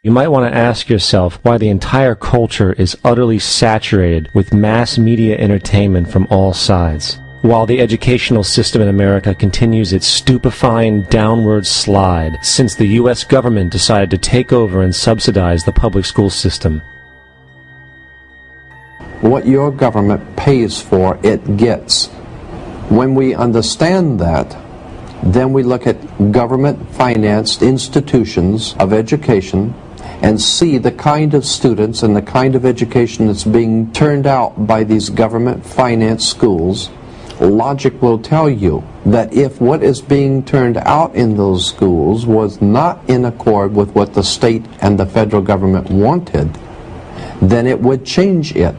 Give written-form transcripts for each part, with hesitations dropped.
You might want to ask yourself why the entire culture is utterly saturated with mass media entertainment from all sides, while the educational system in America continues its stupefying downward slide since the U.S. government decided to take over and subsidize the public school system. What your government pays for, it gets. When we understand that, then we look at government-financed institutions of education and see the kind of students and the kind of education that's being turned out by these government-financed schools. Logic will tell you that if what is being turned out in those schools was not in accord with what the state and the federal government wanted, then it would change it.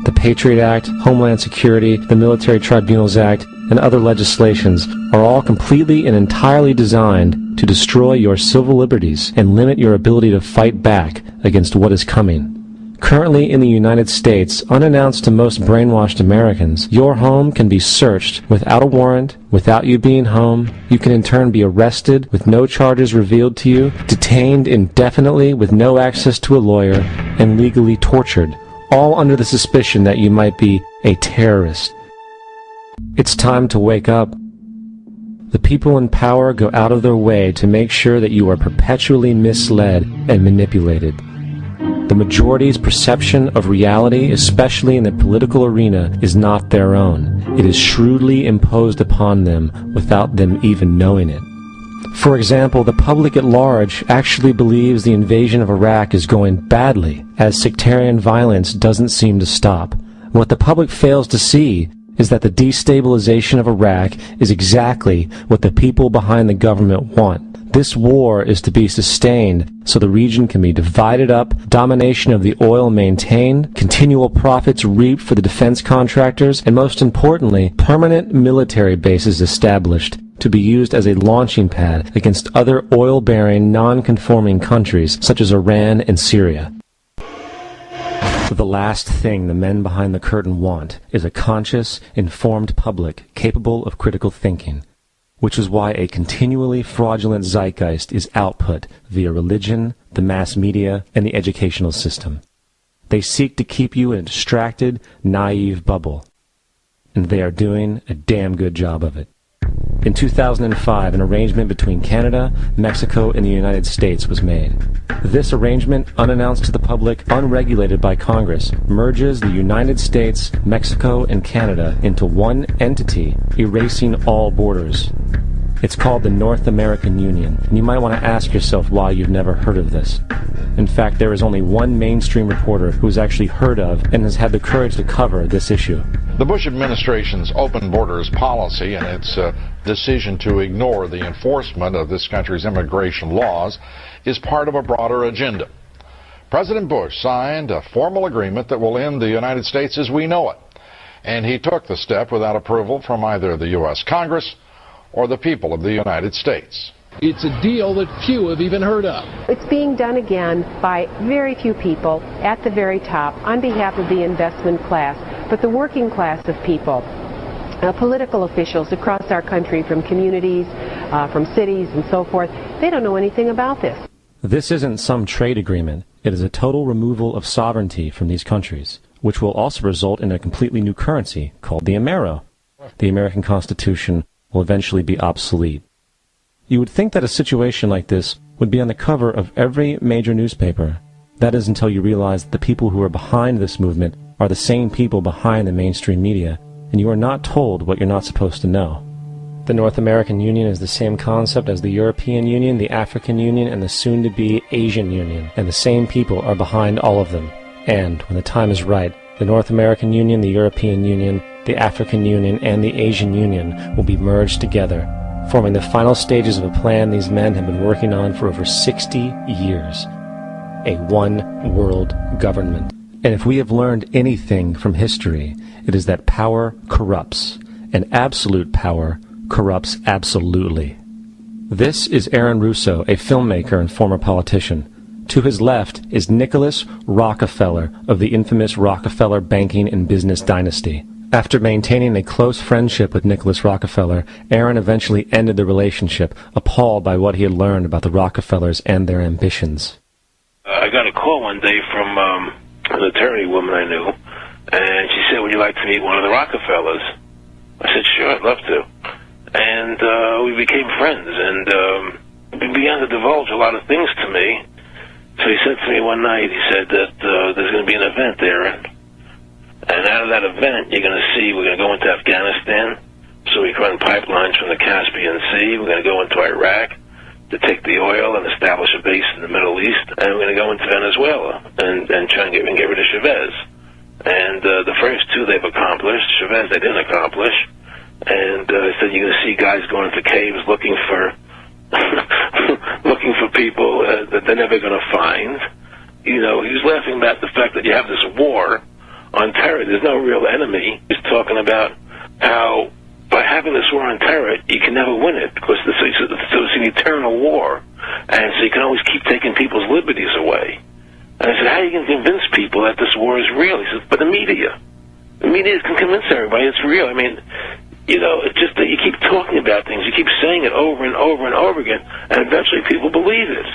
The Patriot Act, Homeland Security, the Military Tribunals Act, and other legislations are all completely and entirely designed to destroy your civil liberties and limit your ability to fight back against what is coming. Currently in the United States, unannounced to most brainwashed Americans, your home can be searched without a warrant, without you being home. You can in turn be arrested with no charges revealed to you, detained indefinitely with no access to a lawyer, and legally tortured, all under the suspicion that you might be a terrorist. It's time to wake up. The people in power go out of their way to make sure that you are perpetually misled and manipulated. The majority's perception of reality, especially in the political arena, is not their own. It is shrewdly imposed upon them without them even knowing it. For example, the public at large actually believes the invasion of Iraq is going badly, as sectarian violence doesn't seem to stop. What the public fails to see is that the destabilization of Iraq is exactly what the people behind the government want. This war is to be sustained so the region can be divided up, domination of the oil maintained, continual profits reaped for the defense contractors, and most importantly, permanent military bases established to be used as a launching pad against other oil-bearing, non-conforming countries such as Iran and Syria. The last thing the men behind the curtain want is a conscious, informed public capable of critical thinking, which is why a continually fraudulent zeitgeist is output via religion, the mass media, and the educational system. They seek to keep you in a distracted, naive bubble, and they are doing a damn good job of it. In 2005, an arrangement between Canada, Mexico, and the United States was made. This arrangement, unannounced to the public, unregulated by Congress, merges the United States, Mexico, and Canada into one entity, erasing all borders. It's called the North American Union, and you might want to ask yourself why you've never heard of this. In fact, there is only one mainstream reporter who has actually heard of and has had the courage to cover this issue. The Bush administration's open borders policy and its decision to ignore the enforcement of this country's immigration laws is part of a broader agenda. President Bush signed a formal agreement that will end the United States as we know it, and he took the step without approval from either the U.S. Congress or the people of the United States. It's a deal that few have even heard of. It's being done again by very few people at the very top on behalf of the investment class, but the working class of people, political officials across our country from communities, from cities and so forth, they don't know anything about this. This isn't some trade agreement. It is a total removal of sovereignty from these countries, which will also result in a completely new currency called the Amero. The American Constitution will eventually be obsolete. You would think that a situation like this would be on the cover of every major newspaper. That is until you realize that the people who are behind this movement are the same people behind the mainstream media, and you are not told what you're not supposed to know. The North American Union is the same concept as the European Union, the African Union, and the soon-to-be Asian Union, and the same people are behind all of them. And, when the time is right, the North American Union, the European Union, the African Union, and the Asian Union will be merged together, forming the final stages of a plan these men have been working on for over 60 years. A one-world government. And if we have learned anything from history, it is that power corrupts, and absolute power corrupts absolutely. This is Aaron Russo, a filmmaker and former politician. To his left is Nicholas Rockefeller of the infamous Rockefeller banking and business dynasty. After maintaining a close friendship with Nicholas Rockefeller, Aaron eventually ended the relationship, appalled by what he had learned about the Rockefellers and their ambitions. I got a call one day from an attorney woman I knew, and she said, would you like to meet one of the Rockefellers? I said, sure, I'd love to. And we became friends, and he began to divulge a lot of things to me. So he said to me one night, he said that there's going to be an event there, and out of that event, you're going to see we're going to go into Afghanistan, so we can run pipelines from the Caspian Sea. We're going to go into Iraq to take the oil and establish a base in the Middle East, and we're going to go into Venezuela and try and get rid of Chavez. And the first two they've accomplished. Chavez they didn't accomplish. And he said you're going to see guys going into caves looking for looking for people that they're never going to find. You know, he was laughing about the fact that you have this war on terror. There's no real enemy. He's talking about how by having this war on terror, you can never win it because it's an eternal war. And so you can always keep taking people's liberties away. And I said, how are you going to convince people that this war is real? He says, but the media can convince everybody it's real. I mean, you know, it's just that you keep talking about things, you keep saying it over and over and over again, and eventually people believe it.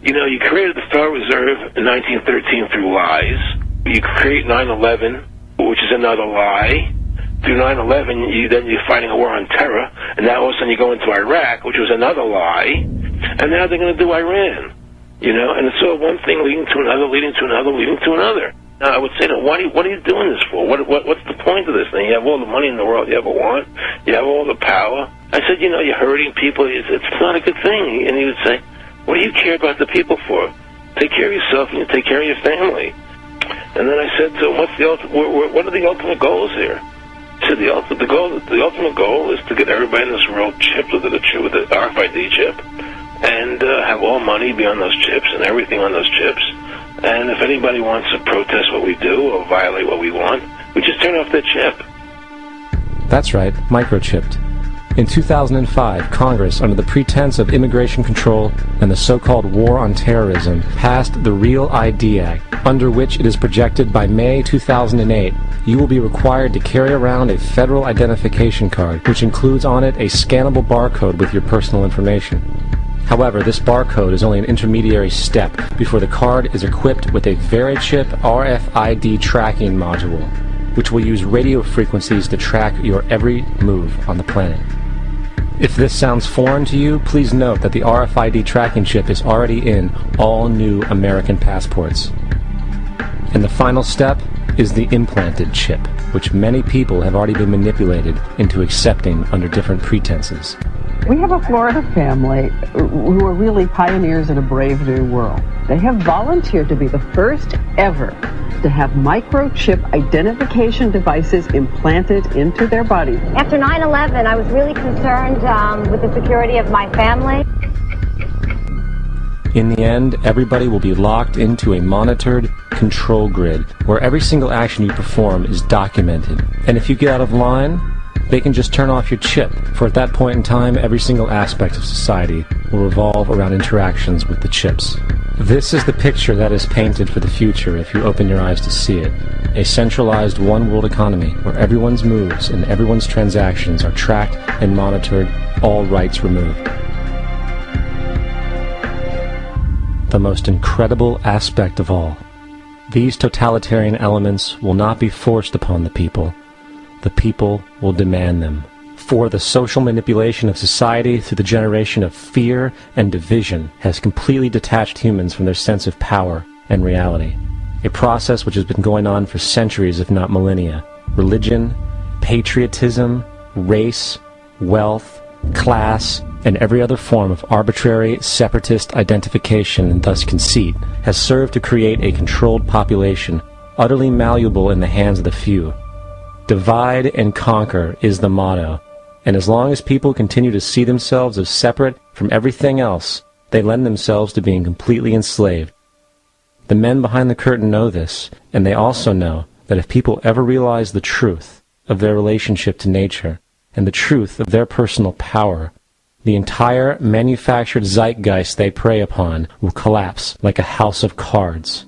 You know, you created the Federal Reserve in 1913 through lies. You create 9/11, which is another lie. Through 9/11, you're fighting a war on terror, and now all of a sudden you go into Iraq, which was another lie, and now they're going to do Iran. You know, and it's all one thing leading to another, leading to another, leading to another. Now, I would say to them, what are you doing this for? What's the point of this thing? You have all the money in the world you ever want. You have all the power. I said, you know, you're hurting people. It's not a good thing. And he would say, what do you care about the people for? Take care of yourself and you take care of your family. And then I said to him, what are the ultimate goals here? He said, the ultimate goal is to get everybody in this world chipped with the RFID chip, and have all money be on those chips and everything on those chips. And if anybody wants to protest what we do or violate what we want, we just turn off their chip. That's right, microchipped. In 2005, Congress, under the pretense of immigration control and the so-called war on terrorism, passed the REAL ID Act, under which it is projected by May 2008, you will be required to carry around a federal identification card, which includes on it a scannable barcode with your personal information. However, this barcode is only an intermediary step before the card is equipped with a VeriChip RFID tracking module, which will use radio frequencies to track your every move on the planet. If this sounds foreign to you, please note that the RFID tracking chip is already in all new American passports. And the final step is the implanted chip, which many people have already been manipulated into accepting under different pretenses. We have a Florida family who are really pioneers in a brave new world. They have volunteered to be the first ever to have microchip identification devices implanted into their bodies. After 9/11, I was really concerned with the security of my family. In the end, everybody will be locked into a monitored control grid where every single action you perform is documented. And if you get out of line, they can just turn off your chip, for at that point in time, every single aspect of society will revolve around interactions with the chips. This is the picture that is painted for the future if you open your eyes to see it. A centralized one-world economy where everyone's moves and everyone's transactions are tracked and monitored, all rights removed. The most incredible aspect of all. These totalitarian elements will not be forced upon the people. The people will demand them. For the social manipulation of society through the generation of fear and division has completely detached humans from their sense of power and reality. A process which has been going on for centuries, if not millennia. Religion, patriotism, race, wealth, class, and every other form of arbitrary, separatist identification and thus conceit has served to create a controlled population, utterly malleable in the hands of the few. Divide and conquer is the motto, and as long as people continue to see themselves as separate from everything else, they lend themselves to being completely enslaved. The men behind the curtain know this, and they also know that if people ever realize the truth of their relationship to nature and the truth of their personal power, the entire manufactured zeitgeist they prey upon will collapse like a house of cards.